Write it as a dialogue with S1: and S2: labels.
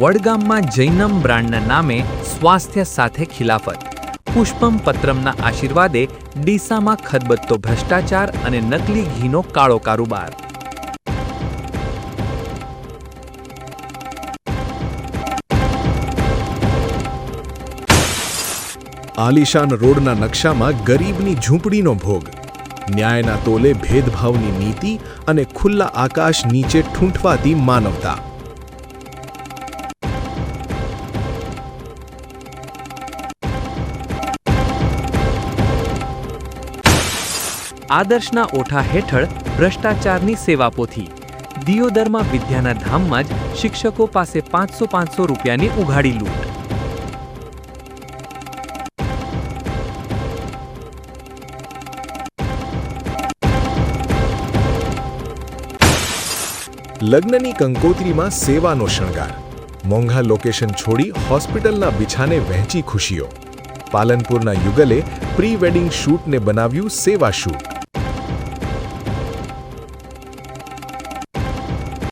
S1: વડગામમાં જૈનમ બ્રાન્ડના નામે સ્વાસ્થ્ય સાથે ખિલાફત. પુષ્પમ પત્રમના આશીર્વાદે ડીસામાં ખદબદતો ભ્રષ્ટાચાર અને નકલી ઘીનો કાળો કારોબાર.
S2: આલિશાન રોડના નકશામાં ગરીબની ઝૂંપડીનો ભોગ. ન્યાયના તોલે ભેદભાવની નીતિ અને ખુલ્લા આકાશ નીચે ઠૂંઠવાતી માનવતા.
S1: આદર્શના ઓઠા હેઠળ ભ્રષ્ટાચારની સેવાપોથી. દિયોદરમાં વિદ્યાના ધામમાં જ શિક્ષકો પાસે 500 રૂપિયાની ઉઘાડી લૂંટ.
S2: લગ્નની કંકોત્રીમાં સેવાનો શણગાર. મોંઘા લોકેશન છોડી હોસ્પિટલના બિછાને વહેંચી ખુશીઓ. પાલનપુરના યુગલે પ્રી વેડિંગ શૂટને બનાવ્યું સેવા શૂટ.